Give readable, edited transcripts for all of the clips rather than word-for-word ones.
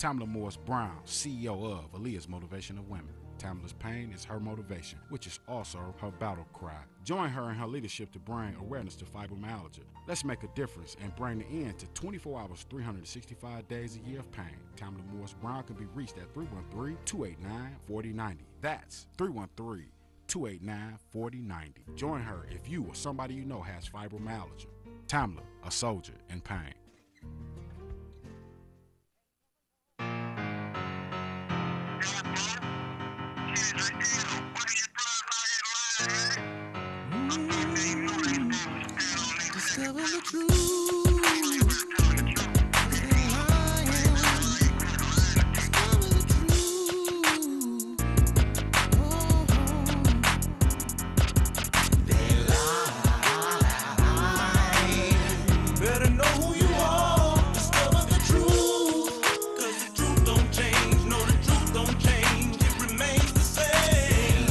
Tamla Morris Brown, CEO of Aaliyah's Motivation of Women. Tamla's pain is her motivation, which is also her battle cry. Join her in her leadership to bring awareness to fibromyalgia. Let's make a difference and bring the end to 24 hours, 365 days a year of pain. Tamla Morris Brown can be reached at 313-289-4090. That's 313-289-4090. Join her if you or somebody you know has fibromyalgia. Tamla, a soldier in pain. Discover the truth. Discover the truth. Oh, they lie. Better know who you are. Discover the truth. 'Cause the truth don't change. No, the truth don't change. It remains the same.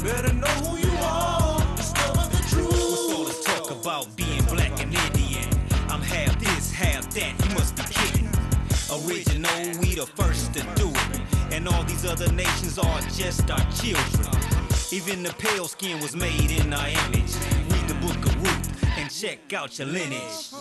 Better know who you are. Discover the truth. What's all this talk about being black and Indian? I'm half this, half that. You must be kidding. Original, we the first to do it. And all these other nations are just our children. Even the pale skin was made in our image. Read the book of Ruth and check out your lineage.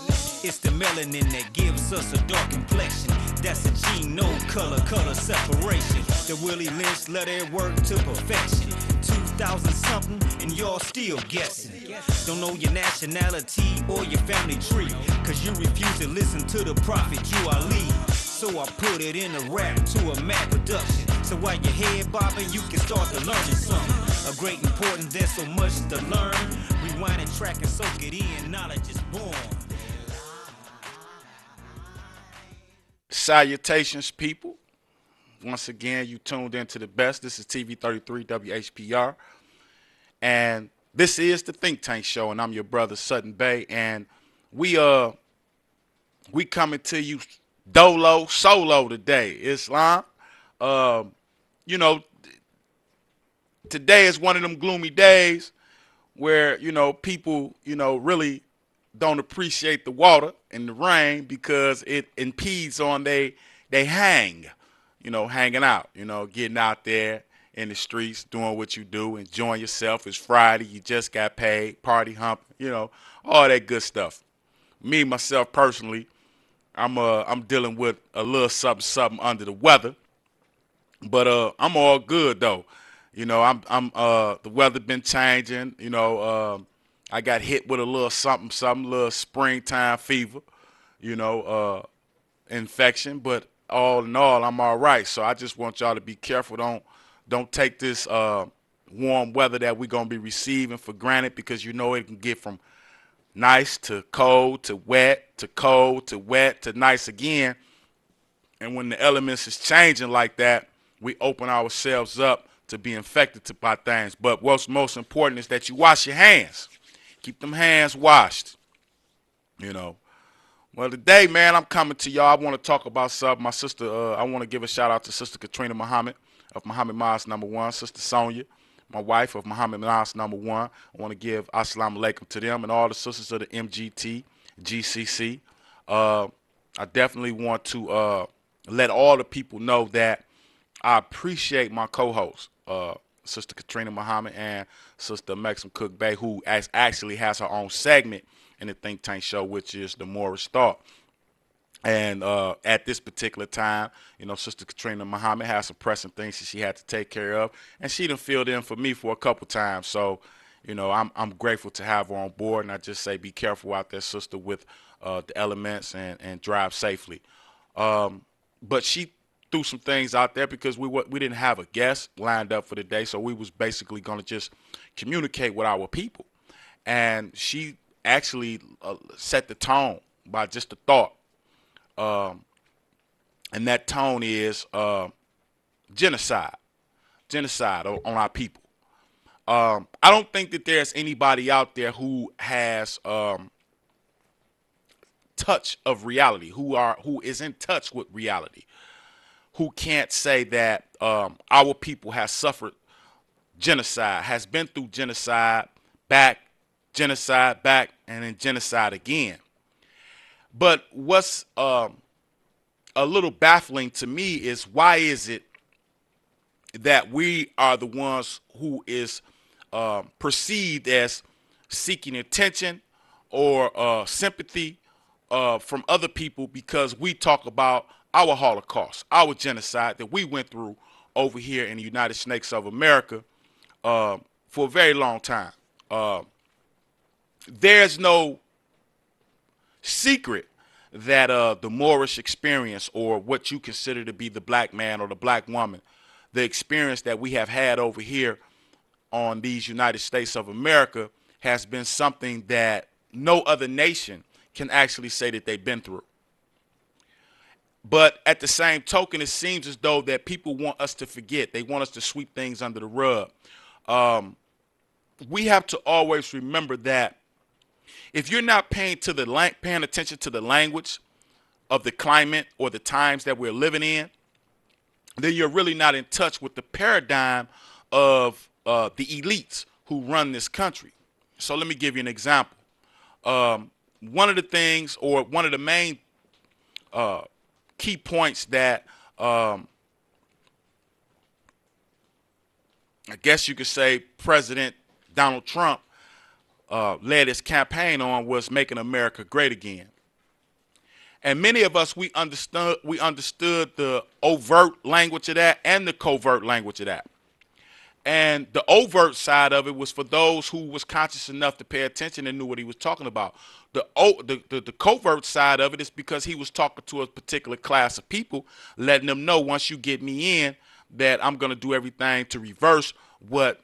It's the melanin that gives us a dark complexion. That's a gene, no color separation. The Willie Lynch let it work to perfection. 2000 something and y'all still guessing. Don't know your nationality or your family tree, 'cause you refuse to listen to the prophet you are lead. So I put it in a rap to a mad production. So while your head bobbing, you can start to learning something. A great importance, there's so much to learn. Rewind and track and soak it in, knowledge is born. Salutations, people. Once again, you tuned into the best. This is TV33 WHPR. And this is the Think Tank Show, and I'm your brother Sutton Bay. And we coming to you dolo solo today. Islam. You know, today is one of them gloomy days where, people, really don't appreciate the water and the rain because it impedes on they hanging out, getting out there in the streets, doing what you do, enjoying yourself. It's Friday, you just got paid, party hump, all that good stuff. Me, myself, personally, I'm dealing with a little something under the weather, but I'm all good though. I'm the weather been changing. I got hit with a little something, little springtime fever, infection. But all in all, I'm all right. So I just want y'all to be careful. Don't take this warm weather that we're gonna be receiving for granted, because it can get from nice to cold to wet to cold to wet to nice again. And when the elements is changing like that, we open ourselves up to be infected by things. But what's most important is that you wash your hands. Keep them hands washed. Well, today, man, I'm coming to y'all. I want to talk about something. My sister, I want to give a shout out to Sister Katrina Muhammad of Muhammad Mosque number 1, Sister Sonia, my wife of Muhammad Mosque number 1. I want to give assalamu alaikum to them and all the sisters of the MGT, GCC. I definitely want to let all the people know that I appreciate my co-hosts, Sister Katrina Muhammad and Sister Maxim Cook Bay, who actually has her own segment in the Think Tank Show, which is the Morris Thought. And at this particular time, Sister Katrina Muhammad has some pressing things that she had to take care of, and she done filled in for me for a couple times. So, I'm grateful to have her on board, and I just say be careful out there, sister, with the elements and drive safely. But she threw some things out there because we didn't have a guest lined up for the day, so we was basically going to just communicate with our people. And she actually set the tone by just a thought. And that tone is genocide on our people. I don't think that there's anybody out there who has touch of reality, who is in touch with reality, who can't say that our people has suffered genocide, has been through genocide back, and then genocide again. But what's a little baffling to me is why is it that we are the ones who is perceived as seeking attention or sympathy from other people because we talk about our Holocaust, our genocide that we went through over here in the United States of America for a very long time. Uh, there's no secret that the Moorish experience, or what you consider to be the black man or the black woman, the experience that we have had over here on these United States of America, has been something that no other nation can actually say that they've been through. But at the same token, it seems as though that people want us to forget. They want us to sweep things under the rug. We have to always remember that if you're not paying attention to the language of the climate or the times that we're living in, then you're really not in touch with the paradigm of the elites who run this country. So let me give you an example. One of the things, or one of the main key points that I guess you could say President Donald Trump led his campaign on, was making America great again. And many of us, we understood the overt language of that and the covert language of that. And the overt side of it was for those who was conscious enough to pay attention and knew what he was talking about. The covert side of it is because he was talking to a particular class of people, letting them know, once you get me in, that I'm going to do everything to reverse what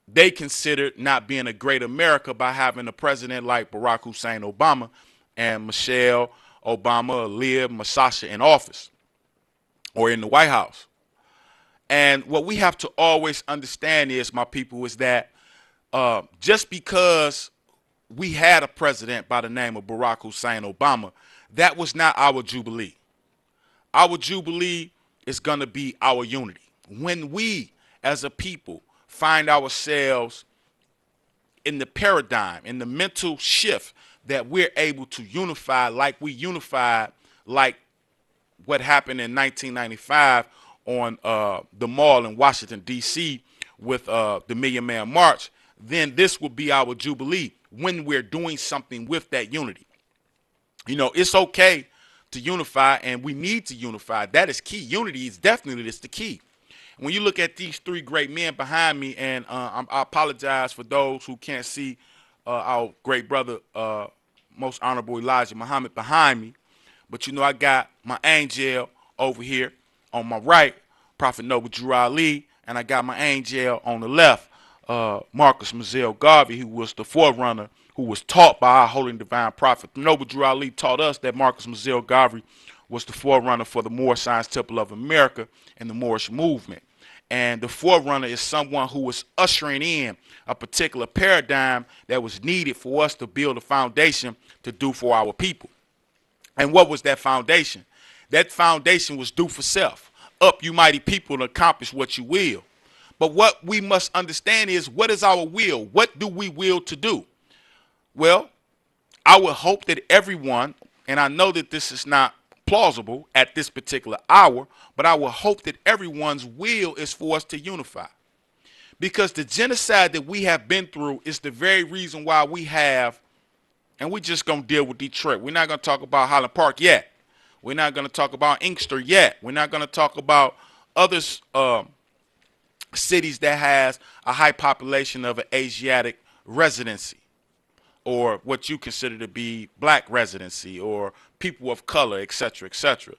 they considered not being a great America by having a president like Barack Hussein Obama and Michelle Obama, Leah Masasha in office or in the White House. And what we have to always understand is, my people, is that just because we had a president by the name of Barack Hussein Obama, that was not our Jubilee. Our Jubilee is going to be our unity. When we, as a people, find ourselves in the paradigm, in the mental shift that we're able to unify like we unified, like what happened in 1995 on the mall in Washington, D.C. with the Million Man March, then this will be our Jubilee when we're doing something with that unity. You know, it's okay to unify, and we need to unify. That is key. Unity is definitely the key. When you look at these three great men behind me, and I apologize for those who can't see our great brother, Most Honorable Elijah Muhammad, behind me, but you know, I got my angel over here on my right, Prophet Noble Drew Ali, and I got my angel on the left, Marcus Mazel Garvey, who was the forerunner, who was taught by our holy and divine prophet. Noble Drew Ali taught us that Marcus Mazel Garvey was the forerunner for the Moorish Science Temple of America and the Moorish movement. And the forerunner is someone who was ushering in a particular paradigm that was needed for us to build a foundation to do for our people. And what was that foundation? That foundation was do for self. Up, you mighty people, and accomplish what you will. But what we must understand is, what is our will? What do we will to do? Well, I would hope that everyone, and I know that this is not plausible at this particular hour, but I will hope that everyone's will is for us to unify. Because the genocide that we have been through is the very reason why we have, and we're just going to deal with Detroit. We're not going to talk about Highland Park yet. We're not going to talk about Inkster yet. We're not going to talk about other cities that has a high population of an Asiatic residency, or what you consider to be black residency, or people of color, etc., etc.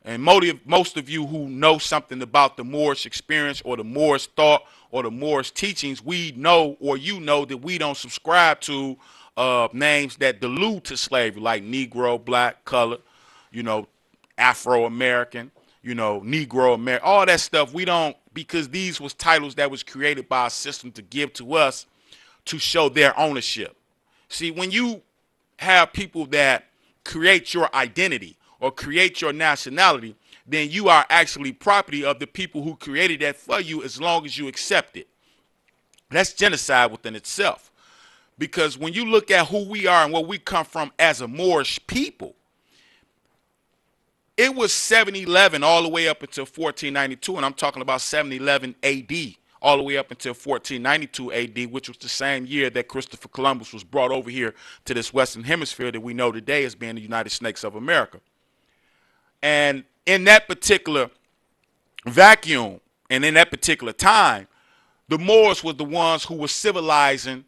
And most of you who know something about the Moorish experience or the Moorish thought or the Moorish teachings, we know, or you know, that we don't subscribe to names that delude to slavery, like Negro, black, color, you know, Afro-American, you know, Negro American, all that stuff. We don't, because these was titles that was created by a system to give to us to show their ownership. See, when you have people that create your identity or create your nationality, then you are actually property of the people who created that for you, as long as you accept it. That's genocide within itself. Because when you look at who we are and where we come from as a Moorish people, it was 711 all the way up until 1492, and I'm talking about 711 AD all the way up until 1492 AD, which was the same year that Christopher Columbus was brought over here to this Western Hemisphere that we know today as being the United States of America. And in that particular vacuum and in that particular time, the Moors were the ones who were civilizing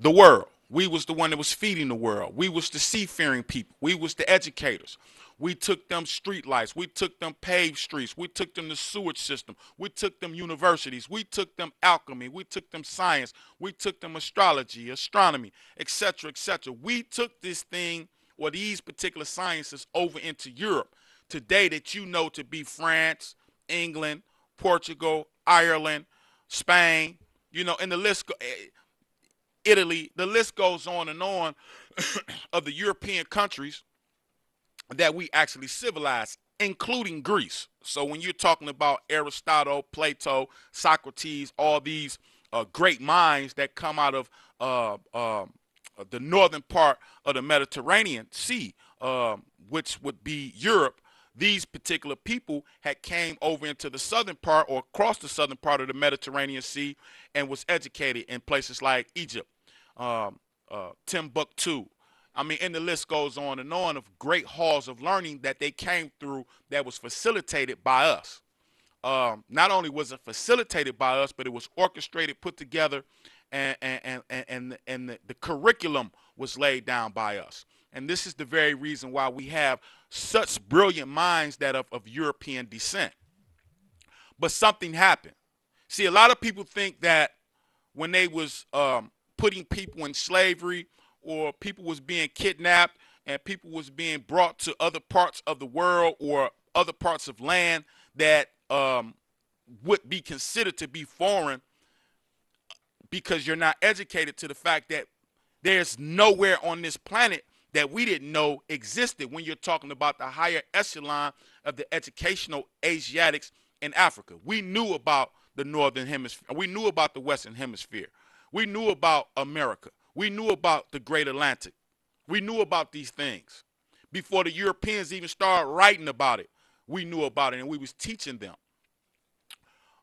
the world. We was the one that was feeding the world. We was the seafaring people. We was the educators. We took them street lights. We took them paved streets. We took them the sewage system. We took them universities. We took them alchemy. We took them science. We took them astrology, astronomy, etc., etc. We took this thing or these particular sciences over into Europe today that you know to be France, England, Portugal, Ireland, Spain, you know, and the list, Italy, the list goes on and on of the European countries that we actually civilized, including Greece. So when you're talking about Aristotle, Plato, Socrates, all these great minds that come out of the northern part of the Mediterranean Sea, which would be Europe, these particular people had came over into the southern part or across the southern part of the Mediterranean Sea and was educated in places like Egypt, Timbuktu. I mean, and the list goes on and on of great halls of learning that they came through that was facilitated by us. Not only was it facilitated by us, but it was orchestrated, put together, and the curriculum was laid down by us. And this is the very reason why we have such brilliant minds that of European descent. But something happened. See, a lot of people think that when they was putting people in slavery or people was being kidnapped and people was being brought to other parts of the world or other parts of land that would be considered to be foreign because you're not educated to the fact that there's nowhere on this planet that we didn't know existed when you're talking about the higher echelon of the educational Asiatics in Africa. We knew about the Northern Hemisphere. We knew about the Western Hemisphere. We knew about America. We knew about the Great Atlantic. We knew about these things. Before the Europeans even started writing about it, we knew about it and we was teaching them.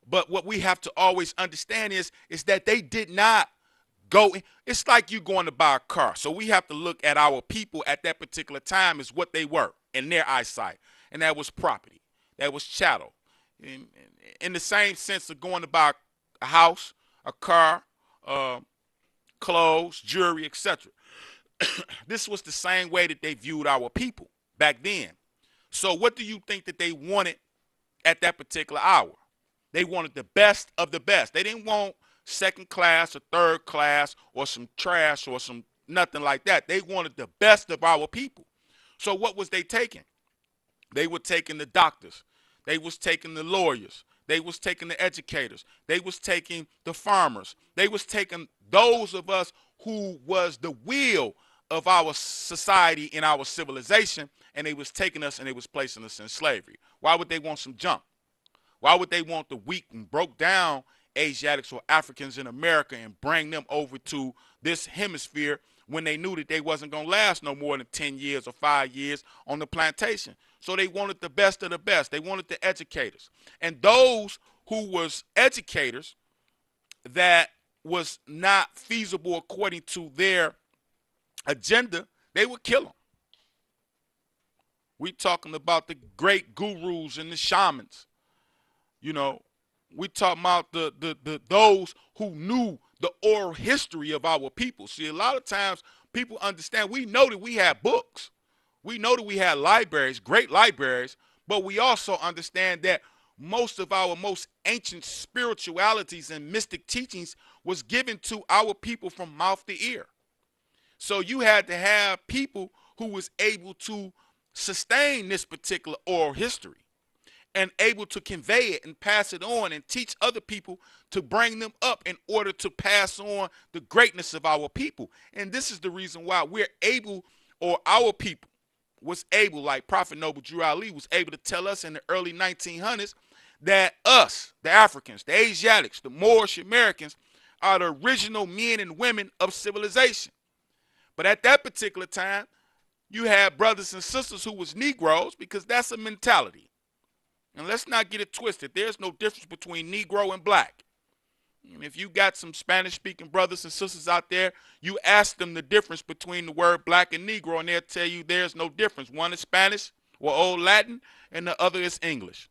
But what we have to always understand is that they did not go. It's like you going to buy a car. So we have to look at our people at that particular time as what they were in their eyesight. And that was property. That was chattel. In the same sense of going to buy a house, a car, clothes, jewelry, etc. This was the same way that they viewed our people back then. So what do you think that they wanted at that particular hour? They wanted the best of the best. They didn't want second class or third class or some trash or some nothing like that. They wanted the best of our people. So what was they taking? They were taking the doctors. They was taking the lawyers. They was taking the educators. They was taking the farmers. They was taking those of us who was the wheel of our society and our civilization, and they was taking us and they was placing us in slavery. Why would they want some junk? Why would they want the weak and broke down Asiatics or Africans in America and bring them over to this hemisphere when they knew that they wasn't going to last no more than 10 years or 5 years on the plantation? So they wanted the best of the best. They wanted the educators. And those who was educators that was not feasible according to their agenda, they would kill them. We talking about the great gurus and the shamans. You know, we talking about the those who knew the oral history of our people. See, a lot of times people understand, we know that we had books. We know that we had libraries, great libraries, but we also understand that most of our most ancient spiritualities and mystic teachings was given to our people from mouth to ear. So you had to have people who was able to sustain this particular oral history and able to convey it and pass it on and teach other people to bring them up in order to pass on the greatness of our people. And this is the reason why we're able, or our people was able, like Prophet Noble Drew Ali was able to tell us in the early 1900s that us, the Africans, the Asiatics, the Moorish Americans, are the original men and women of civilization. But at that particular time, you had brothers and sisters who was Negroes, because that's a mentality. And let's not get it twisted. There's no difference between Negro and black. And if you got some Spanish-speaking brothers and sisters out there, you ask them the difference between the word black and Negro, and they'll tell you there's no difference. One is Spanish or Old Latin, and the other is English.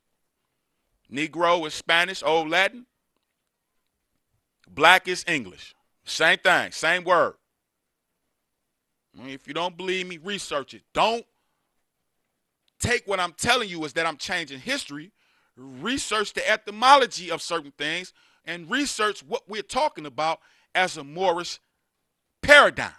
Negro is Spanish, Old Latin. Black is English. Same thing, same word. If you don't believe me, research it. Don't take what I'm telling you as that I'm changing history. Research the etymology of certain things and research what we're talking about as a Moorish paradigm.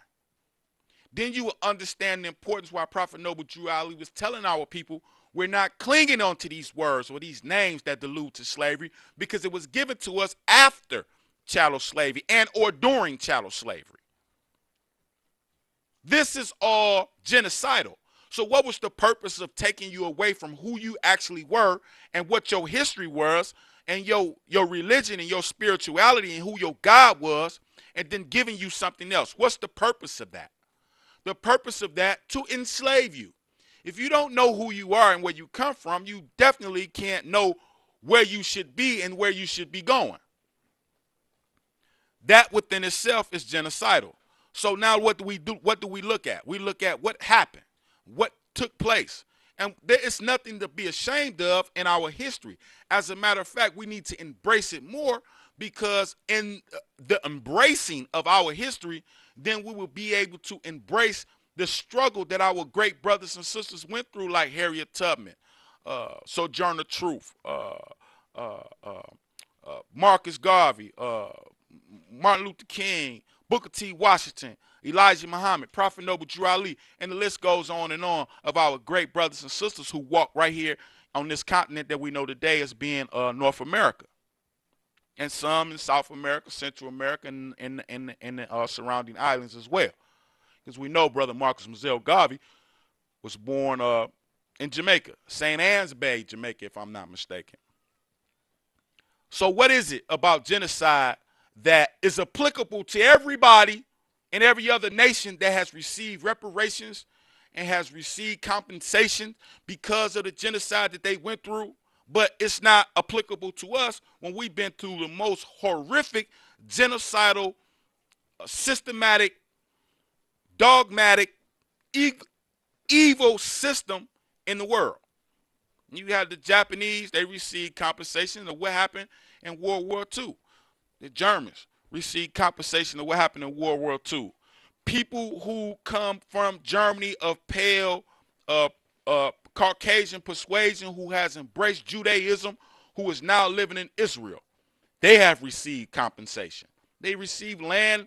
Then you will understand the importance why Prophet Noble Drew Ali was telling our people we're not clinging on to these words or these names that allude to slavery, because it was given to us after chattel slavery and or during chattel slavery. This is all genocidal. So what was the purpose of taking you away from who you actually were and what your history was and your religion and your spirituality and who your God was, and then giving you something else? What's the purpose of that? The purpose of that, to enslave you. If you don't know who you are and where you come from, you definitely can't know where you should be and where you should be going. That within itself is genocidal. So now what do we do? What do we look at? We look at what happened, what took place. And there is nothing to be ashamed of in our history. As a matter of fact, we need to embrace it more, because in the embracing of our history, then we will be able to embrace the struggle that our great brothers and sisters went through, like Harriet Tubman, Sojourner Truth, Marcus Garvey, Martin Luther King, Booker T. Washington, Elijah Muhammad, Prophet Noble Drew Ali, and the list goes on and on of our great brothers and sisters who walk right here on this continent that we know today as being North America, and some in South America, Central America, and the surrounding islands as well. Because we know Brother Marcus Moselle Garvey was born in Jamaica, St. Anne's Bay, Jamaica, if I'm not mistaken. So what is it about genocide that is applicable to everybody in every other nation that has received reparations and has received compensation because of the genocide that they went through, but it's not applicable to us when we've been through the most horrific, genocidal, systematic, dogmatic, evil system in the world? You had the Japanese, they received compensation of what happened in World War II. The Germans received compensation of what happened in World War II. People who come from Germany of pale Caucasian persuasion, who has embraced Judaism, who is now living in Israel, they have received compensation. They received land,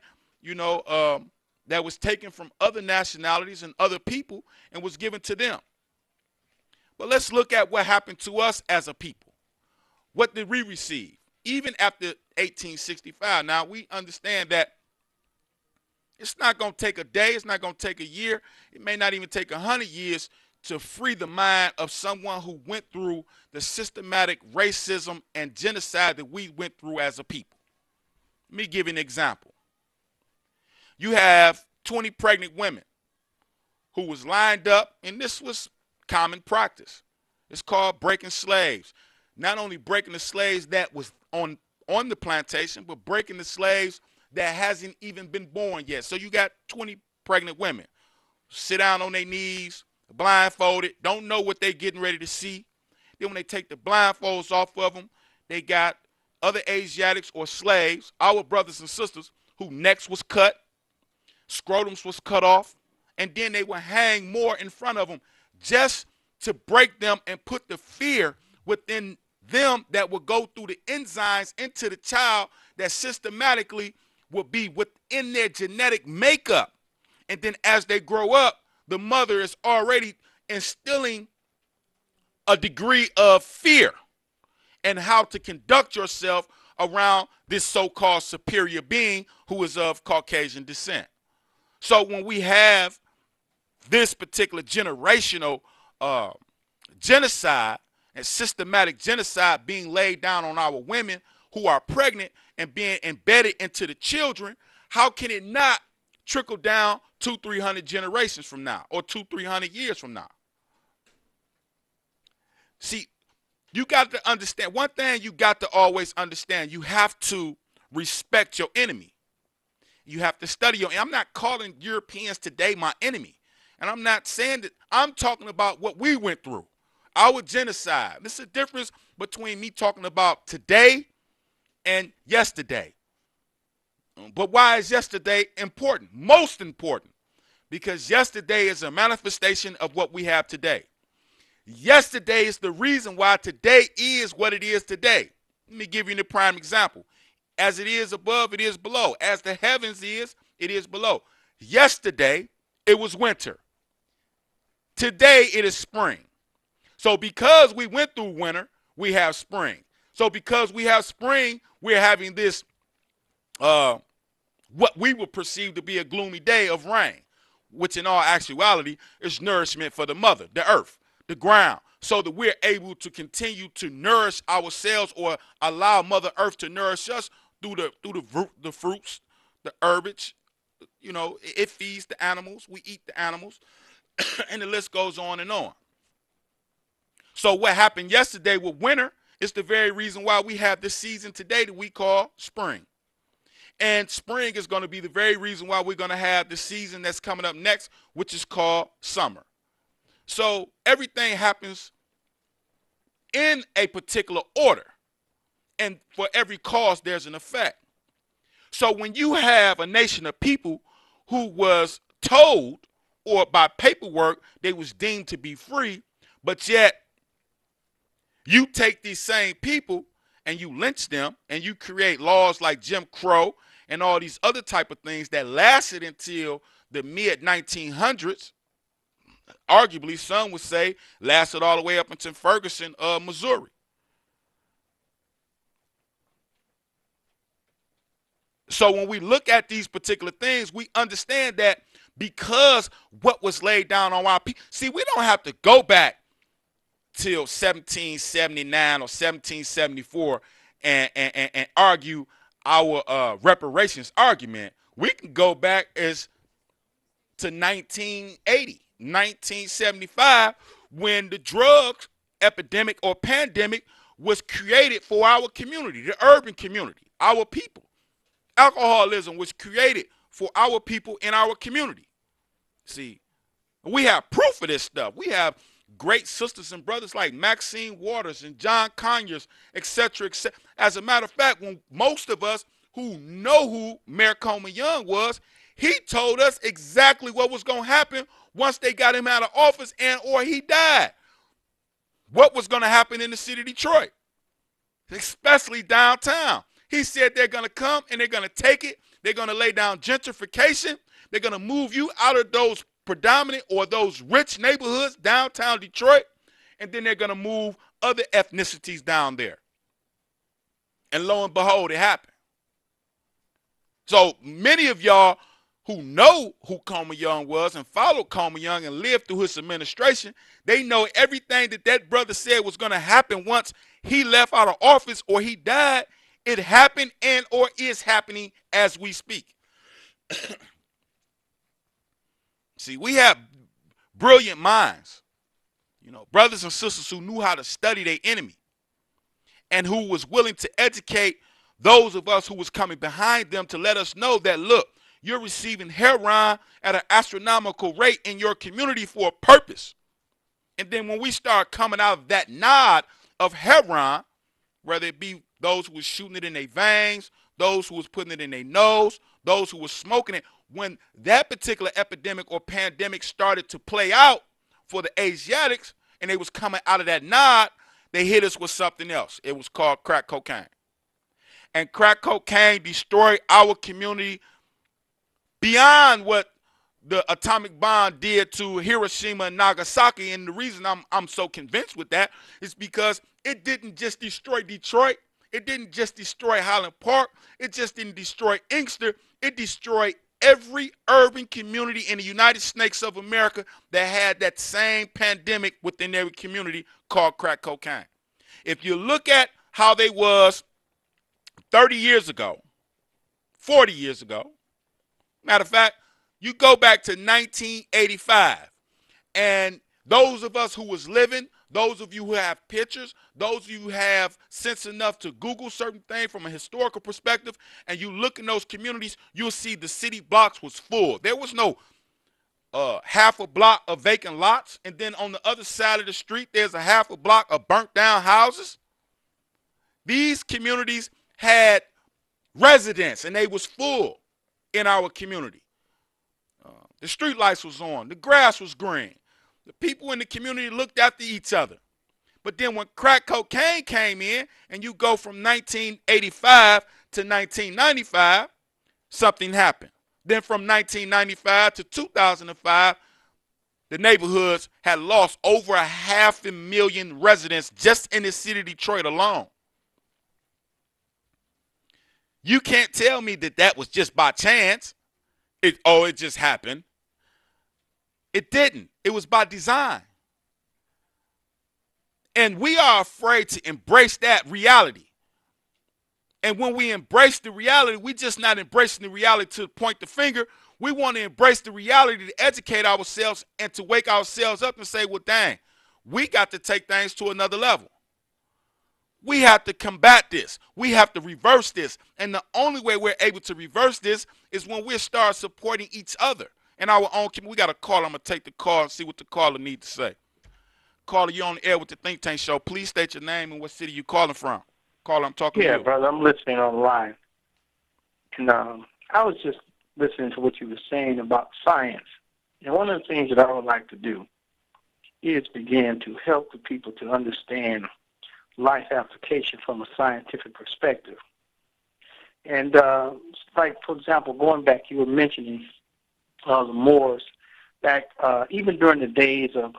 that was taken from other nationalities and other people and was given to them. But let's look at what happened to us as a people. What did we receive? Even after 1865, now we understand that it's not going to take a day, it's not going to take a year, it may not even take 100 years to free the mind of someone who went through the systematic racism and genocide that we went through as a people. Let me give you an example. You have 20 pregnant women who was lined up, and this was common practice. It's called breaking slaves. Not only breaking the slaves that was on the plantation, but breaking the slaves that hasn't even been born yet. So you got 20 pregnant women sit down on their knees, blindfolded, don't know what they're getting ready to see. Then when they take the blindfolds off of them, they got other Asiatics or slaves, our brothers and sisters, who necks was cut, scrotums was cut off, and then they would hang more in front of them just to break them and put the fear within them that will go through the enzymes into the child that systematically will be within their genetic makeup. And then as they grow up, the mother is already instilling a degree of fear and how to conduct yourself around this so-called superior being who is of Caucasian descent. So when we have this particular generational genocide and systematic genocide being laid down on our women who are pregnant and being embedded into the children, how can it not trickle down 200-300 generations from now, or 200-300 years from now? See, you got to understand one thing. You got to always understand, you have to respect your enemy. You have to study your. I'm not calling Europeans today my enemy, and I'm not saying that. I'm talking about what we went through, our genocide. There's a difference between me talking about today and yesterday. But why is yesterday important? Most important, because yesterday is a manifestation of what we have today. Yesterday is the reason why today is what it is today. Let me give you the prime example. As it is above, it is below. As the heavens is, it is below. Yesterday, it was winter. Today, it is spring. So because we went through winter, we have spring. So because we have spring, we're having this, what we would perceive to be a gloomy day of rain, which in all actuality is nourishment for the mother, the earth, the ground, so that we're able to continue to nourish ourselves, or allow Mother Earth to nourish us through the fruits, the herbage. You know, it feeds the animals. We eat the animals, and the list goes on and on. So what happened yesterday with winter is the very reason why we have this season today that we call spring. And spring is going to be the very reason why we're going to have the season that's coming up next, which is called summer. So everything happens in a particular order. And for every cause, there's an effect. So when you have a nation of people who was told, or by paperwork, they was deemed to be free, but yet you take these same people and you lynch them, and you create laws like Jim Crow and all these other type of things that lasted until the mid-1900s. Arguably, some would say lasted all the way up until Ferguson, Missouri. So when we look at these particular things, we understand that because what was laid down on our people. See, we don't have to go back till 1779 or 1774 and argue our reparations argument. We can go back as to 1980. 1975, when the drug epidemic or pandemic was created for our community, the urban community, our people. Alcoholism was created for our people in our community. See, we have proof of this stuff. We have great sisters and brothers like Maxine Waters and John Conyers, etc., etc. As a matter of fact, when most of us who know who Mayor Coleman Young was, he told us exactly what was going to happen once they got him out of office and or he died. What was going to happen in the city of Detroit, especially downtown. He said they're going to come and they're going to take it. They're going to lay down gentrification. They're going to move you out of those predominant or those rich neighborhoods downtown Detroit, and then they're going to move other ethnicities down there. And lo and behold, it happened. So many of y'all who know who Coleman Young was and followed Coleman Young and lived through his administration, they know everything that brother said was going to happen once he left out of office or he died. It happened and or is happening as we speak. See, we have brilliant minds, you know, brothers and sisters who knew how to study their enemy and who was willing to educate those of us who was coming behind them to let us know that, look, you're receiving heroin at an astronomical rate in your community for a purpose. And then when we start coming out of that nod of heroin, whether it be those who was shooting it in their veins, those who was putting it in their nose, those who was smoking it, when that particular epidemic or pandemic started to play out for the Asiatics and they was coming out of that nod, they hit us with something else. It was called crack cocaine. And crack cocaine destroyed our community beyond what the atomic bomb did to Hiroshima and Nagasaki. And the reason I'm so convinced with that is because it didn't just destroy Detroit. It didn't just destroy Highland Park. It just didn't destroy Inkster. It destroyed every urban community in the United States of America that had that same pandemic within their community called crack cocaine. If you look at how they was 30 years ago, 40 years ago. Matter of fact, you go back to 1985, and those of us who was living, those of you who have pictures, those of you who have sense enough to Google certain things from a historical perspective, and you look in those communities, you'll see the city blocks was full. There was no half a block of vacant lots, and then on the other side of the street, there's a half a block of burnt down houses. These communities had residents, and they was full in our community. The street lights was on. The grass was green. The people in the community looked after each other. But then when crack cocaine came in, and you go from 1985 to 1995, something happened. Then from 1995 to 2005, the neighborhoods had lost over 500,000 residents just in the city of Detroit alone. You can't tell me that that was just by chance. It just happened. It didn't. It was by design. And we are afraid to embrace that reality. And when we embrace the reality, we just not embracing the reality to point the finger. We want to embrace the reality to educate ourselves and to wake ourselves up and say, well, dang, we got to take things to another level. We have to combat this. We have to reverse this. And the only way we're able to reverse this is when we start supporting each other in our own community. We got a call. I'm going to take the call and see what the caller needs to say. Caller, you're on the air with the Think Tank Show. Please state your name and what city you're calling from. Caller, I'm talking to you. Yeah, brother, I'm listening online. And I was just listening to what you were saying about science. And one of the things that I would like to do is begin to help the people to understand life application from a scientific perspective. And like, for example, going back, you were mentioning the Moors back even during the days of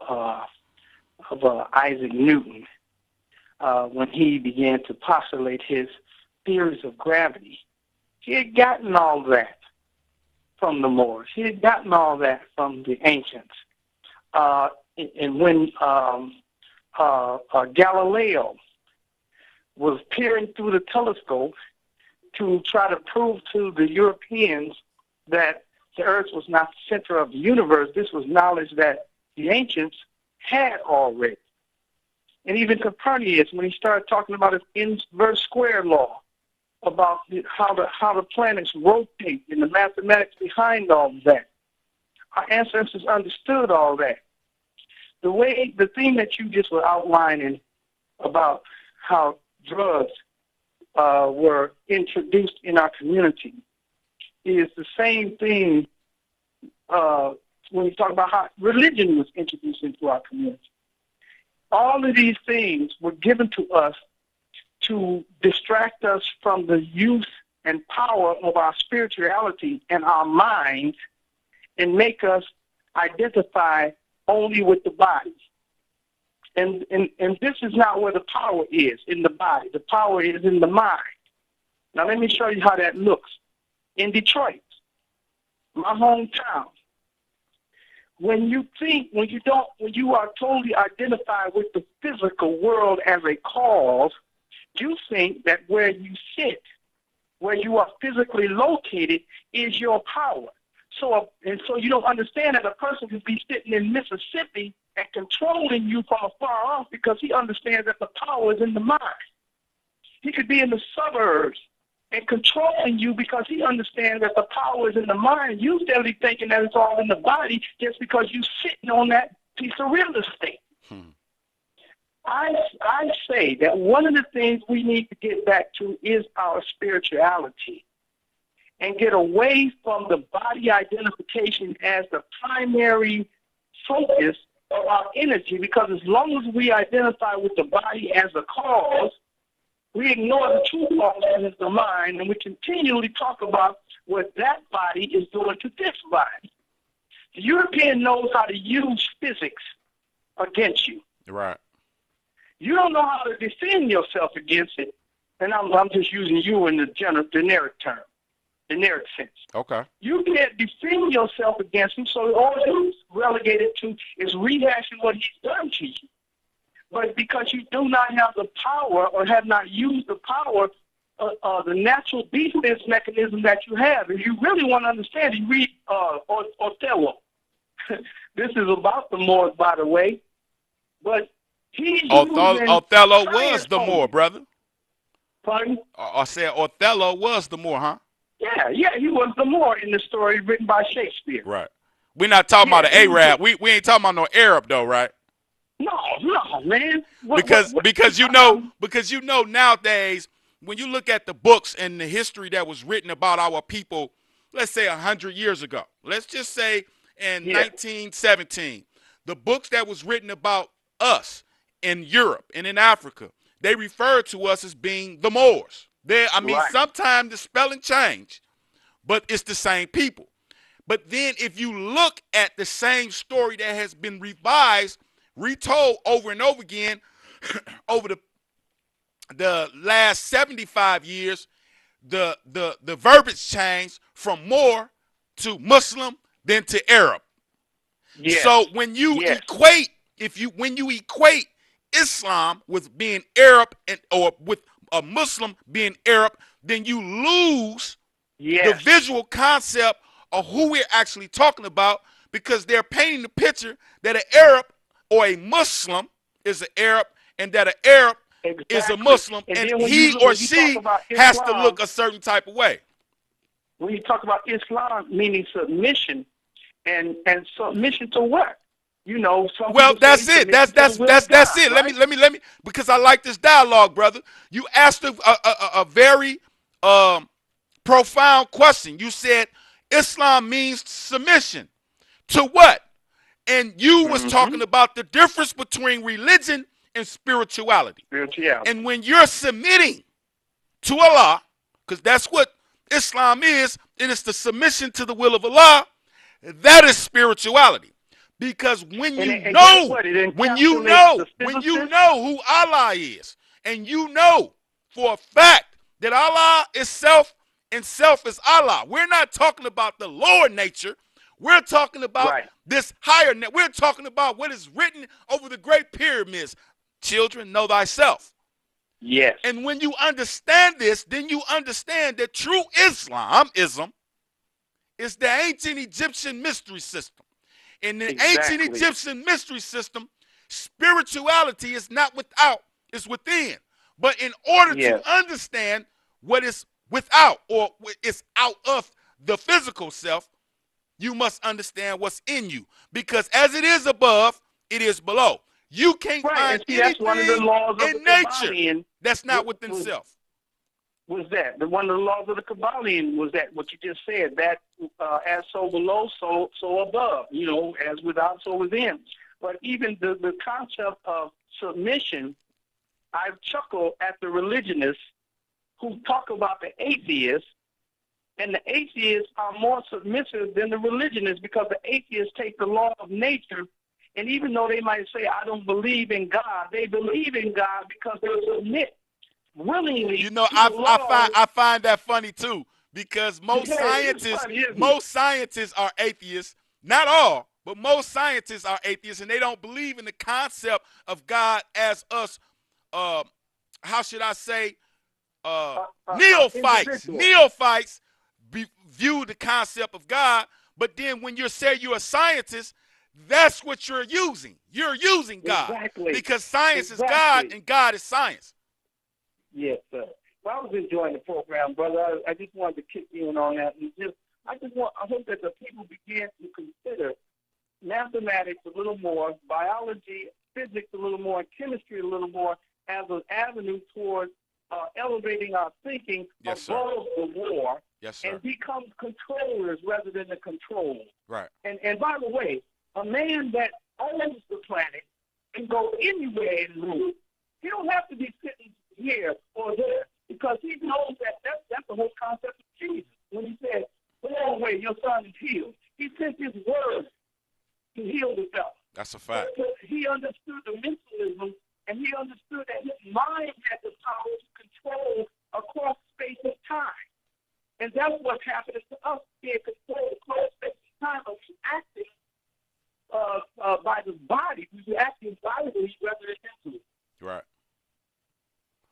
Isaac Newton, when he began to postulate his theories of gravity. He had gotten all that from the Moors. He had gotten all that from the ancients. And when Galileo was peering through the telescope to try to prove to the Europeans that the earth was not the center of the universe, this was knowledge that the ancients had already. And even Copernicus, when he started talking about his inverse square law, about how the planets rotate and the mathematics behind all of that, our ancestors understood all that. The thing that you just were outlining about how drugs were introduced in our community is the same thing when you talk about how religion was introduced into our community. All of these things were given to us to distract us from the use and power of our spirituality and our minds and make us identify only with the body. And this is not where the power is, in the body. The power is in the mind. Now let me show you how that looks. In Detroit, my hometown, when you are totally identified with the physical world as a cause, you think that where you sit, where you are physically located, is your power. So you don't understand that a person could be sitting in Mississippi and controlling you from afar off because he understands that the power is in the mind. He could be in the suburbs and controlling you because he understands that the power is in the mind. You steadily thinking that it's all in the body just because you're sitting on that piece of real estate. I say that one of the things we need to get back to is our spirituality and get away from the body identification as the primary focus of our energy, because as long as we identify with the body as a cause, we ignore the true cause, and it's the mind, and we continually talk about what that body is doing to this body. The European knows how to use physics against you. Right. You don't know how to defend yourself against it, and I'm just using you in the generic term, generic sense. Okay. You can't defend yourself against him, so all you're relegated to is rehashing what he's done to you. But because you do not have the power or have not used the power the natural defense mechanism that you have. If you really want to understand, you read Othello. This is about the Moors, by the way, but he's Othello was the Moor, brother. Pardon? I said Othello was the Moor, huh? Yeah, he was the Moor in the story written by Shakespeare. Right. We're not talking about an Arab. We ain't talking about no Arab though, right? No, man. Because you know nowadays when you look at the books and the history that was written about our people, let's say 100 years ago, let's just say in 1917, the books that was written about us in Europe and in Africa, they referred to us as being the Moors. Sometimes the spelling changed, but it's the same people. But then if you look at the same story that has been revised, retold over and over again over the last 75 years, the verbiage changed from Moor to Muslim, then to Arab. Yes. So when you equate Islam with being Arab or with a Muslim being Arab, then you lose the visual concept of who we're actually talking about, because they're painting the picture that an Arab or a Muslim is an Arab and that an Arab is a Muslim, and he or she has to look a certain type of way. When you talk about Islam meaning submission, and submission to what? You know, well, that's it. That's it. Right? Let me, because I like this dialogue, brother. You asked a very profound question. You said Islam means submission to what? And you was talking about the difference between religion and spirituality. And when you're submitting to Allah, because that's what Islam is, it is the submission to the will of Allah. That is spirituality. Because when you know who Allah is, and you know for a fact that Allah is self and self is Allah. We're not talking about the lower nature. We're talking about this higher nature. We're talking about what is written over the great pyramids. Children, know thyself. Yes. And when you understand this, then you understand that true Islamism is the ancient Egyptian mystery system. In the ancient Egyptian mystery system, spirituality is not without, it's within. But in order to understand what is without or is out of the physical self, you must understand what's in you. Because as it is above, it is below. You can't find anything one of the laws in nature that's not within self. Was that one of the laws of the Kabbalion? Was that what you just said? That as so below, so above. You know, as without, so within. But even the concept of submission, I chuckle at the religionists who talk about the atheists, and the atheists are more submissive than the religionists, because the atheists take the law of nature, and even though they might say, I don't believe in God, they believe in God because they submit willingly. You know, I find that funny too, because most scientists are atheists. Not all, but most scientists are atheists, and they don't believe in the concept of God as us. How should I say? Neophytes. Neophytes view the concept of God, but then when you say you're a scientist, that's what you're using. You're using God. Exactly. Because science is God and God is science. Yes, sir. Well, I was enjoying the program, brother. I just wanted to kick you in on that. And I hope that the people begin to consider mathematics a little more, biology, physics a little more, and chemistry a little more as an avenue towards elevating our thinking above the war and become controllers rather than the control. Right. And by the way, a man that owns the planet can go anywhere and rule. He don't have to be sitting here or there, because he knows that's the whole concept of Jesus. When he said, "Go away, your son is healed," he sent his word to heal the fellow. That's a fact. He understood the mentalism, and he understood that his mind had the power to control across space and time. And that's what's happening to us, being controlled across space and time, of acting by the body. We're acting violently rather than mentally. Right.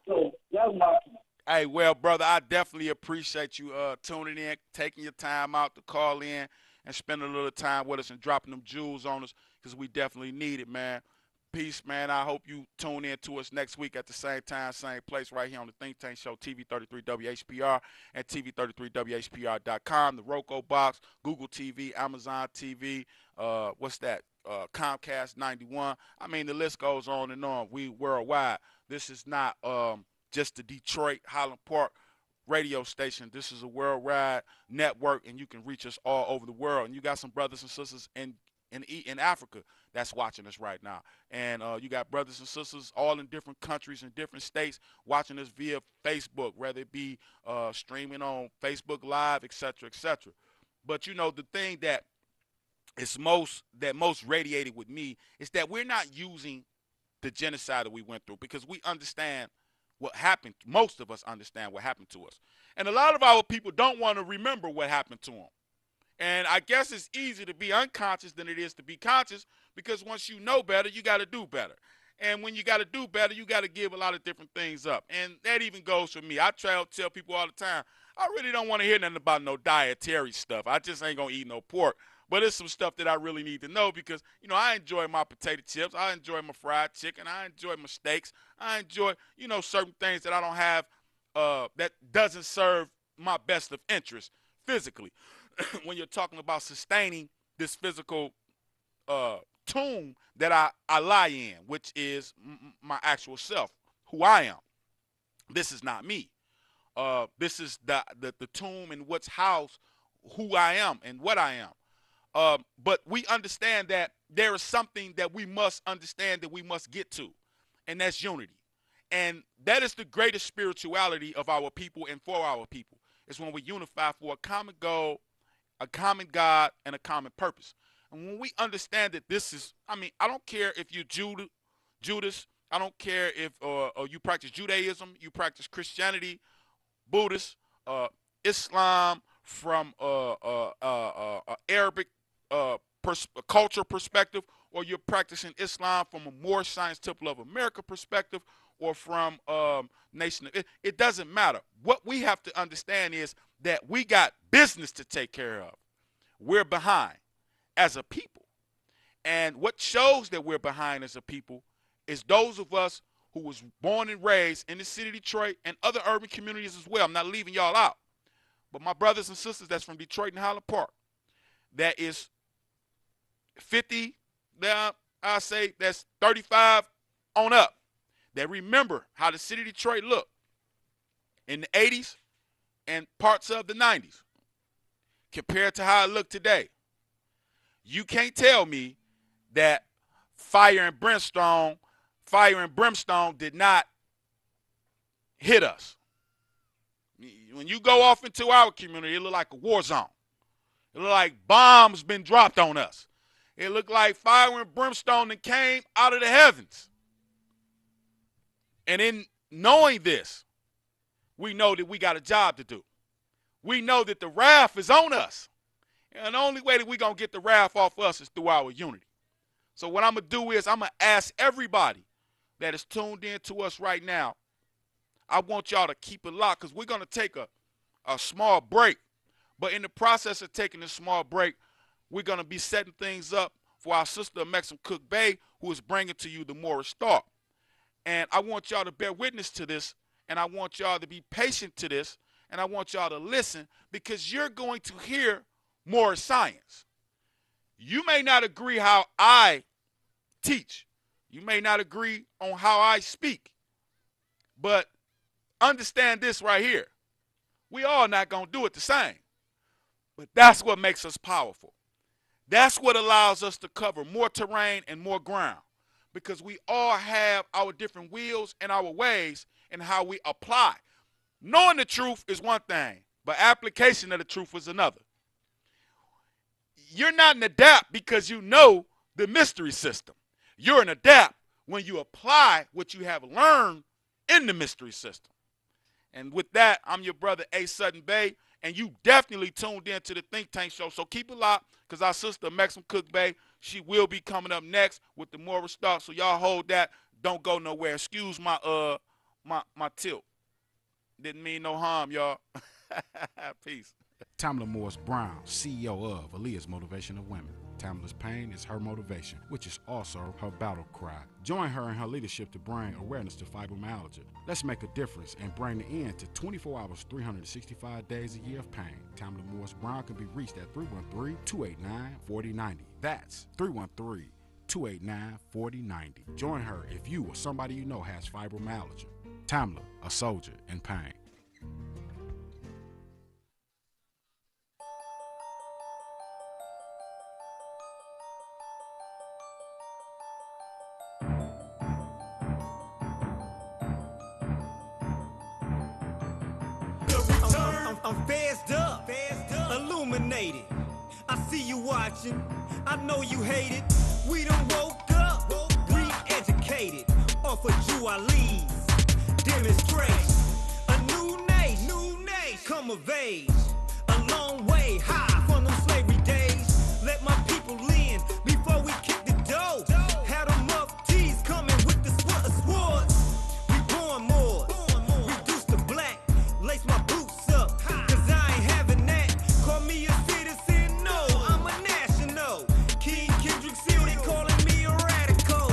So that's my point. Hey, well, brother, I definitely appreciate you tuning in, taking your time out to call in and spending a little time with us and dropping them jewels on us because we definitely need it, man. Peace, man. I hope you tune in to us next week at the same time, same place, right here on the Think Tank Show, TV33WHPR and TV33WHPR.com, the Roku box, Google TV, Amazon TV, what's that? Comcast 91. I mean, the list goes on and on. We worldwide. This is not just the Detroit Highland Park radio station. This is a worldwide network, and you can reach us all over the world. And you got some brothers and sisters in Africa that's watching us right now. And you got brothers and sisters all in different countries and different states watching us via Facebook, whether it be streaming on Facebook Live, etc., etc. But you know, the thing that most radiated with me is that we're not using the genocide that we went through because we understand what happened. Most of us understand what happened to us. And a lot of our people don't want to remember what happened to them. And I guess it's easier to be unconscious than it is to be conscious because once you know better, you got to do better. And when you got to do better, you got to give a lot of different things up. And that even goes for me. I tell people all the time, I really don't want to hear nothing about no dietary stuff. I just ain't going to eat no pork. But it's some stuff that I really need to know because, you know, I enjoy my potato chips. I enjoy my fried chicken. I enjoy my steaks. I enjoy, you know, certain things that I don't have that doesn't serve my best of interest physically. When you're talking about sustaining this physical tomb that I lie in, which is my actual self, who I am. This is not me. This is the tomb and what's housed who I am and what I am. But we understand that there is something that we must understand that we must get to, and that's unity. And that is the greatest spirituality of our people and for our people. It's when we unify for a common goal, a common God, and a common purpose. And when we understand that this is, I mean, I don't care if you're Judas, I don't care if you practice Judaism, you practice Christianity, Buddhist, Islam, from Arabic culture perspective, or you're practicing Islam from a more Science Temple of America perspective, or from nation. It doesn't matter. What we have to understand is that we got business to take care of. We're behind as a people. And what shows that we're behind as a people is those of us who was born and raised in the city of Detroit and other urban communities as well. I'm not leaving y'all out. But my brothers and sisters that's from Detroit and Highland Park, that is 50, now I say that's 35 on up, that remember how the city of Detroit looked in the 80s and parts of the 90s compared to how it looked today. You can't tell me that fire and brimstone did not hit us. When you go off into our community, it look like a war zone. It look like bombs been dropped on us. It looked like fire and brimstone that came out of the heavens. And in knowing this, we know that we got a job to do. We know that the wrath is on us. And the only way that we're going to get the wrath off us is through our unity. So what I'm going to do is I'm going to ask everybody that is tuned in to us right now, I want y'all to keep it locked because we're going to take a small break. But in the process of taking this small break, we're going to be setting things up for our sister Maxim Cook Bay, who is bringing to you the Morris Star. And I want y'all to bear witness to this, and I want y'all to be patient to this, and I want y'all to listen because you're going to hear more science. You may not agree how I teach. You may not agree on how I speak. But understand this right here. We all not going to do it the same. But that's what makes us powerful. That's what allows us to cover more terrain and more ground. Because we all have our different wheels and our ways and how we apply. Knowing the truth is one thing, but application of the truth is another. You're not an adept because you know the mystery system. You're an adept when you apply what you have learned in the mystery system. And with that, I'm your brother A. Sutton Bay, and you definitely tuned in to the Think Tank Show. So keep it locked because our sister Maxim Cook Bay, she will be coming up next with the Morris Star. So y'all hold that. Don't go nowhere. Excuse my my tilt. Didn't mean no harm, y'all. Peace. Tamla Morris Brown, CEO of Aaliyah's Motivation of Women. Tamla's pain is her motivation, which is also her battle cry. Join her in her leadership to bring awareness to fibromyalgia. Let's make a difference and bring the end to 24 hours, 365 days a year of pain. Tamla Morris Brown can be reached at 313-289-4090. That's 313-289-4090. Join her if you or somebody you know has fibromyalgia. Tamla, a soldier in pain. I'm phased up, illuminated. I see you watching, I know you hate it. We done woke up, re-educated off of Juali's demonstration. A new nation, come of age. A long way high from them slavery days. Let my people in before we kick the dough. Had them up, T's coming with the swords. We born more, reduce to black. Lace my boots up, cause I ain't having that. Call me a citizen, no, I'm a national. King Kendrick Seal, they calling me a radical.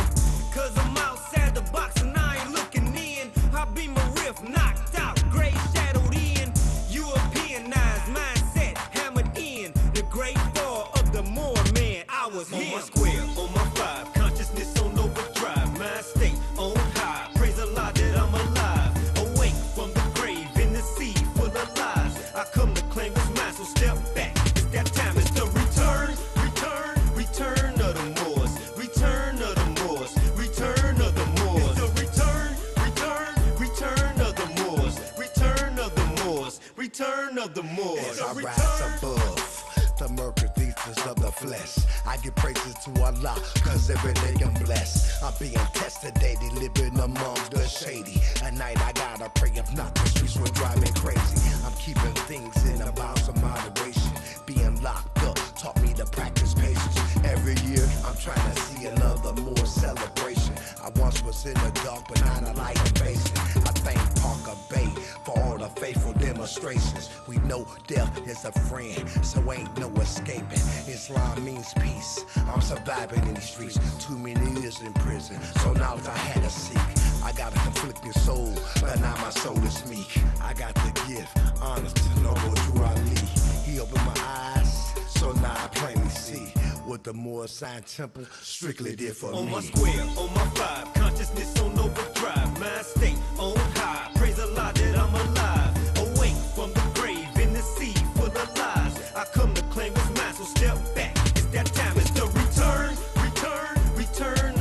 Cause I'm outside the box and I ain't looking in. I be my riff knocked out, gray shadowed in. Europeanized mindset, hammered in. The great fall of the Moor man, I was him. On my square, on my five, consciousness on overdrive. Mind state on high, praise Allah that I'm alive. Awake from the grave in the sea full of lies. I come to claim what's mine, so step back. It's that time, it's the return of the Moors. Return of the Moors. Return of the Moors. It's the return of the Moors. Return of the Moors. Return of the Moors. As I rise above the murky features of the flesh, I give praises to Allah, cause every day I'm blessed. I'm being tested daily, living among the shady. At night I gotta pray, if not the streets will drive me crazy. I'm keeping things in the bounds of moderation. Being locked up taught me to practice patience. Every year I'm trying to see another more celebration. I once was in the dark, but now I like facing. I thank Parker Bay for all the faithful demonstrations. We know death is a friend, so ain't no escaping. Islam means peace. I'm surviving in these streets. Too many years in prison, so knowledge I had to seek. I got a conflicting soul, but now my soul is meek. I got the gift, honest to Noble Drew Ali. He opened my eyes, so now I plainly see what the Moorish Sign Temple strictly did for me. On my square, on my five, consciousness on overdrive. Mind state on high, praise Allah that I'm alive. Awake from the grave in the sea full of lies. I come to claim what's mine, so step back. It's that time, it's the return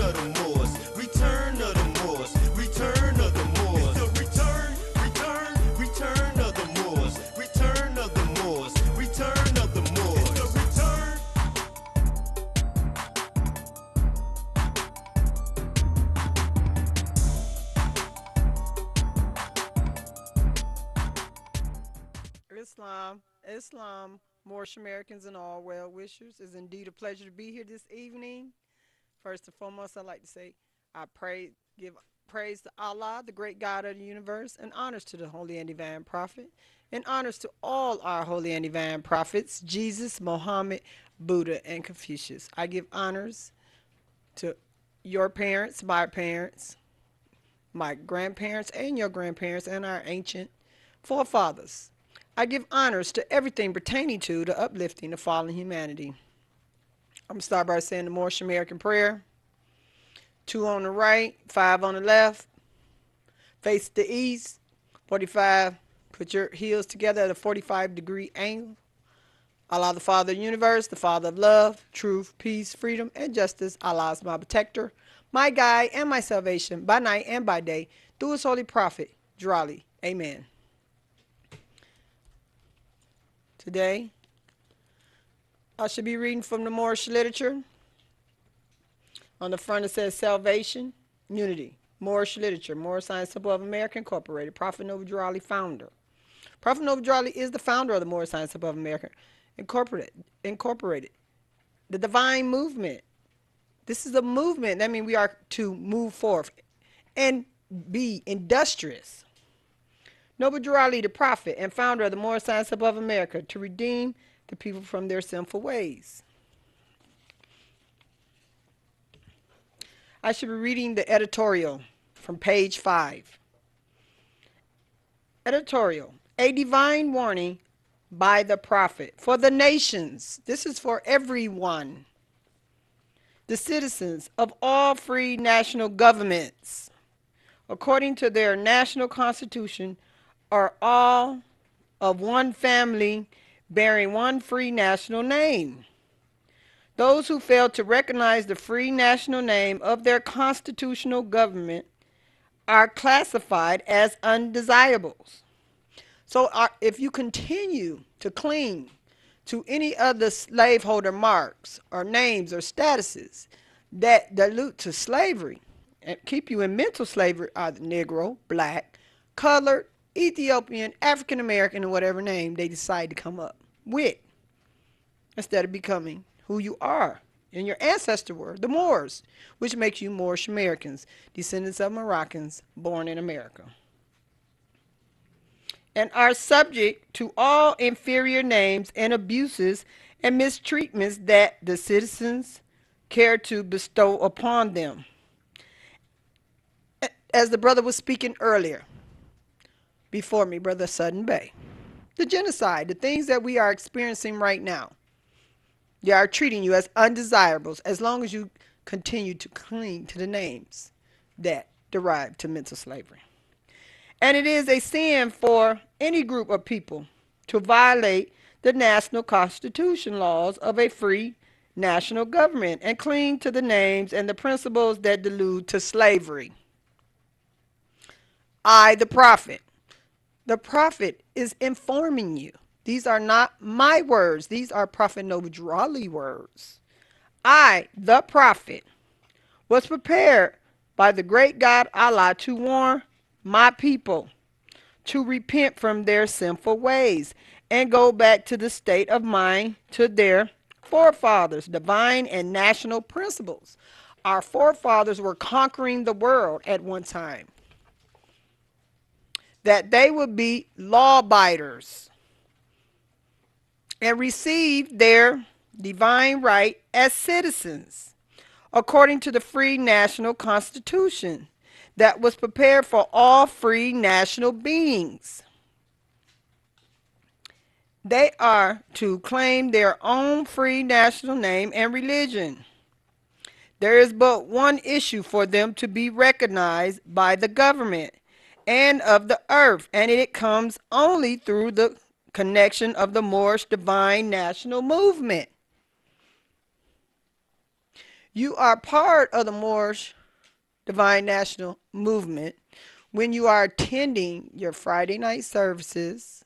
of the Moors. Return of the Moors. Return of the Moors. It's the return of the Moors. Return of the Moors. Return of the Moors. It's the return. Islam, Moorish Americans and all well-wishers. It's indeed a pleasure to be here this evening. First and foremost, I'd like to say give praise to Allah, the great God of the universe, and honors to the Holy and Divine Prophet, and honors to all our Holy and Divine Prophets, Jesus, Muhammad, Buddha, and Confucius. I give honors to your parents, my grandparents, and your grandparents, and our ancient forefathers. I give honors to everything pertaining to the uplifting of fallen humanity. I'm going to start by saying the Moorish American prayer. 2 on the right, 5 on the left. Face the east. 45. Put your heels together at a 45-degree angle. Allah, the Father of the universe, the Father of love, truth, peace, freedom, and justice. Allah is my protector, my guide, and my salvation by night and by day through his holy prophet, Drali. Amen. Today, I should be reading from the Moorish literature. On the front it says Salvation, Unity, Moorish Literature, Moorish Science Temple of America Incorporated, Prophet Noble Drew Ali, founder. Prophet Noble Drew Ali is the founder of the Moorish Science Temple of America Incorporated. The Divine Movement. This is a movement. That means we are to move forth and be industrious. Noble Drew Ali, the prophet and founder of the Moorish Science Club of America, to redeem the people from their sinful ways. I should be reading the editorial from page 5. Editorial: a divine warning by the prophet for the nations. This is for everyone. The citizens of all free national governments, according to their national constitution, are all of one family bearing one free national name. Those who fail to recognize the free national name of their constitutional government are classified as undesirables. So if you continue to cling to any other slaveholder marks or names or statuses that allude to slavery and keep you in mental slavery, either Negro, black, colored, Ethiopian, African American, or whatever name they decide to come up with, instead of becoming who you are and your ancestors were, the Moors, which makes you Moorish Americans, descendants of Moroccans born in America, and are subject to all inferior names and abuses and mistreatments that the citizens care to bestow upon them. As the brother was speaking earlier, before me, Brother Sudden Bay, the genocide, the things that we are experiencing right now, they are treating you as undesirables as long as you continue to cling to the names that derive to mental slavery. And it is a sin for any group of people to violate the national constitution laws of a free national government and cling to the names and the principles that allude to slavery. I, the prophet is informing you. These are not my words. These are Prophet Noble Drew Ali words. I, the prophet, was prepared by the great God Allah to warn my people to repent from their sinful ways and go back to the state of mind to their forefathers, divine and national principles. Our forefathers were conquering the world at one time. That they would be law-abiders and receive their divine right as citizens according to the free national constitution that was prepared for all free national beings. They are to claim their own free national name and religion. There is but one issue for them to be recognized by the government and of the earth, and it comes only through the connection of the Moorish divine national movement. You are part of the Moorish divine national movement when you are attending your Friday night services,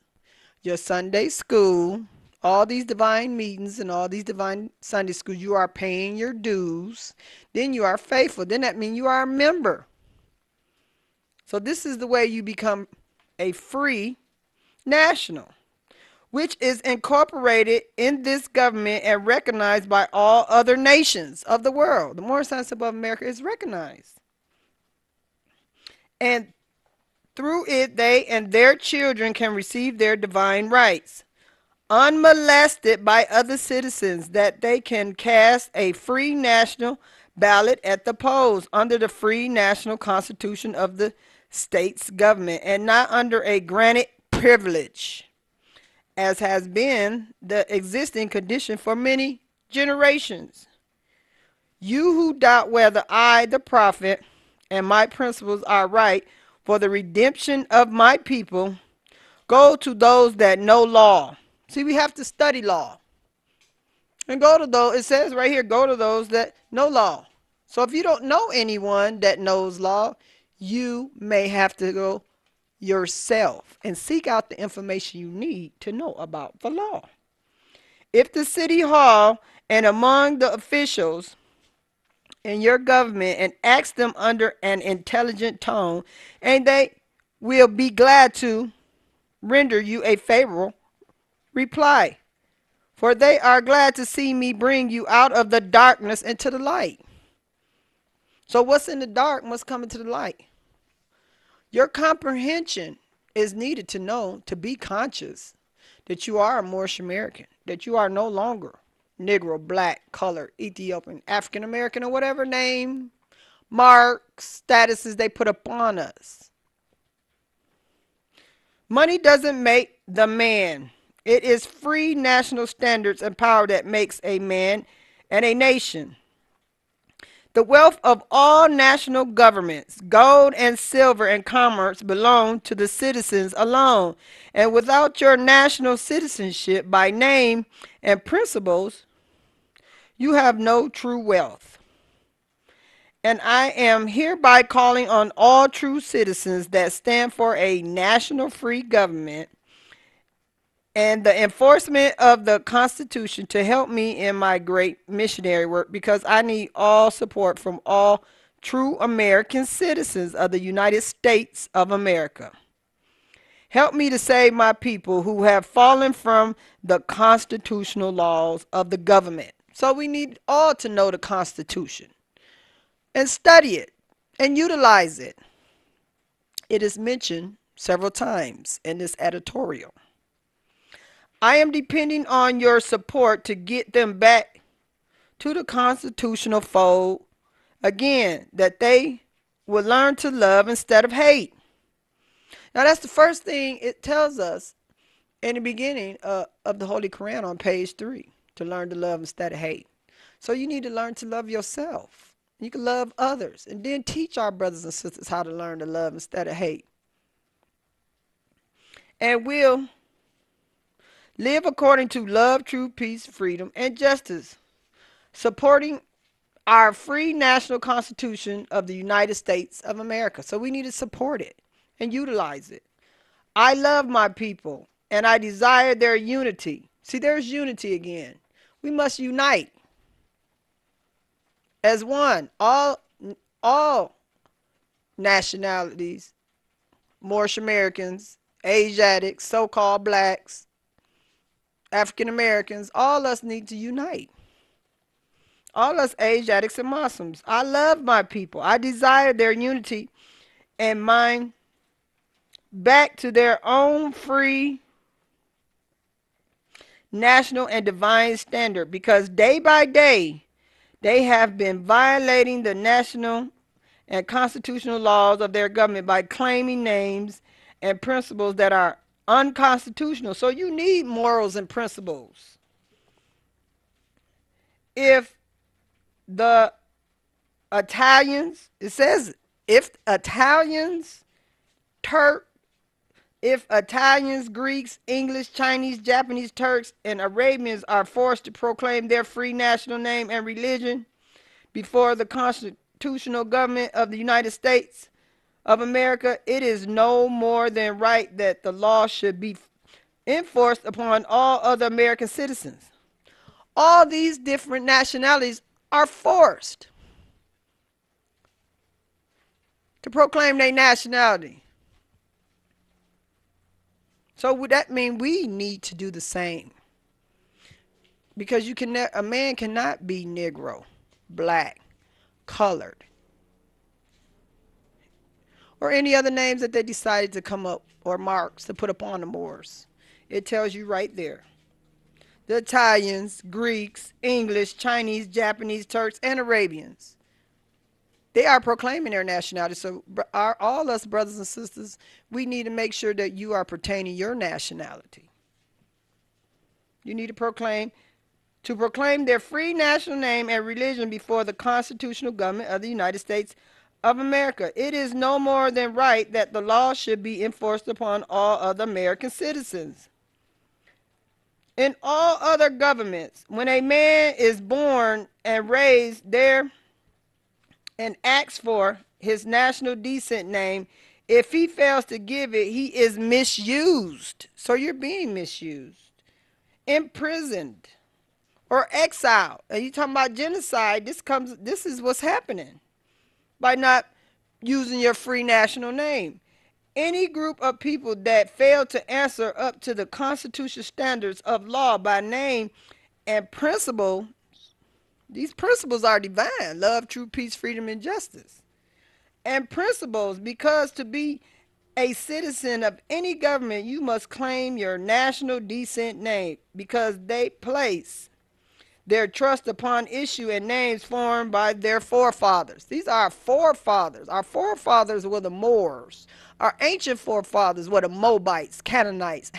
your Sunday school, all these divine meetings and all these divine Sunday schools. You are paying your dues. Then you are faithful. Then that means you are a member. So this is the way you become a free national, which is incorporated in this government and recognized by all other nations of the world. The Moorish Science Club of America is recognized. And through it, they and their children can receive their divine rights, unmolested by other citizens, that they can cast a free national ballot at the polls under the free national constitution of the state's government and not under a granted privilege, as has been the existing condition for many generations. You who doubt whether I, the prophet, and my principles are right for the redemption of my people, go to those that know law. See, we have to study law. And go to those, it says right here, go to those that know law. So if you don't know anyone that knows law, you may have to go yourself and seek out the information you need to know about the law. If the city hall and among the officials in your government and ask them under an intelligent tone, and they will be glad to render you a favorable reply, for they are glad to see me bring you out of the darkness into the light. So what's in the dark must come into the light. Your comprehension is needed to know, to be conscious that you are a Moorish American, that you are no longer Negro, black, colored, Ethiopian, African American, or whatever name, marks, statuses they put upon us. Money doesn't make the man. It is free national standards and power that makes a man and a nation. The wealth of all national governments, gold and silver and commerce belong to the citizens alone. And without your national citizenship by name and principles, you have no true wealth. And I am hereby calling on all true citizens that stand for a national free government and the enforcement of the Constitution to help me in my great missionary work, because I need all support from all true American citizens of the United States of America. Help me to save my people who have fallen from the constitutional laws of the government. So we need all to know the Constitution and study it and utilize it. It is mentioned several times in this editorial. I am depending on your support to get them back to the constitutional fold again, that they will learn to love instead of hate. Now that's the first thing it tells us in the beginning of the Holy Quran on page 3, to learn to love instead of hate. So you need to learn to love yourself. You can love others and then teach our brothers and sisters how to learn to love instead of hate. And we'll live according to love, truth, peace, freedom, and justice, supporting our free national Constitution of the United States of America. So we need to support it and utilize it. I love my people and I desire their unity. See, there's unity again. We must unite as one. All nationalities, Moorish Americans, Asiatics, so-called blacks, African Americans, all us need to unite. All us Asiatics and Muslims. I love my people. I desire their unity and mind back to their own free national and divine standard, because day by day they have been violating the national and constitutional laws of their government by claiming names and principles that are unconstitutional. So you need morals and principles. If the Italians, it says, if Italians, Greeks, English, Chinese, Japanese, Turks, and Arabians are forced to proclaim their free national name and religion before the constitutional government of the United States of America, it is no more than right that the law should be enforced upon all other American citizens. All these different nationalities are forced to proclaim their nationality. So would that mean we need to do the same? Because a man cannot be Negro, black, colored, or any other names that they decided to come up, or marks to put upon the Moors. It tells you right there. The Italians, Greeks, English, Chinese, Japanese, Turks, and Arabians, they are proclaiming their nationality. So all us brothers and sisters, we need to make sure that you are pertaining your nationality. You need to proclaim their free national name and religion before the constitutional government of the United States of America. It is no more than right that the law should be enforced upon all other American citizens. In all other governments, when a man is born and raised there and asks for his national descent name, if he fails to give it, he is misused. So you're being misused, imprisoned, or exiled. And you talking about genocide? This is what's happening by not using your free national name. Any group of people that fail to answer up to the constitutional standards of law by name and principle, these principles are divine: love, truth, peace, freedom, and justice. And principles, because to be a citizen of any government, you must claim your national descent name because they place their trust upon issue and names formed by their forefathers. These are our forefathers. Our forefathers were the Moors. Our ancient forefathers were the Moabites, Canaanites,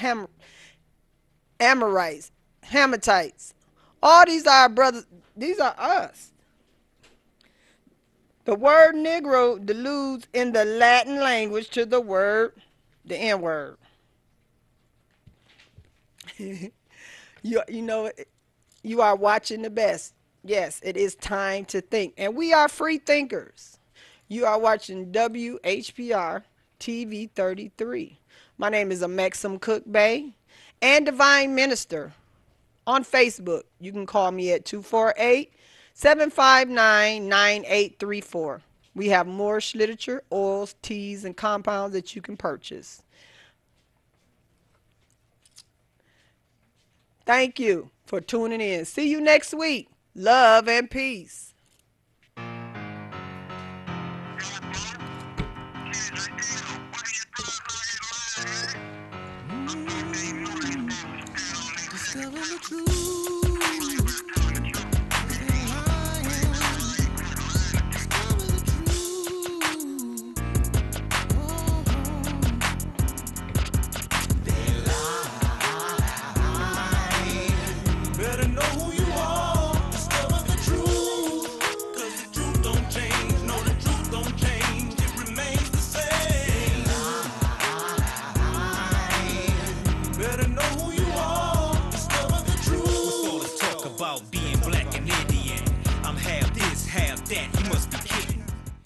Amorites, Hamathites. All these are our brothers. These are us. The word Negro deludes in the Latin language to the N word. you know, you are watching the best. Yes, it is time to think. And we are free thinkers. You are watching WHPR TV 33. My name is Amexem Cook Bay and Divine Minister on Facebook. You can call me at 248-759-9834. We have Moorish literature, oils, teas, and compounds that you can purchase. Thank you for tuning in. See you next week. Love and peace.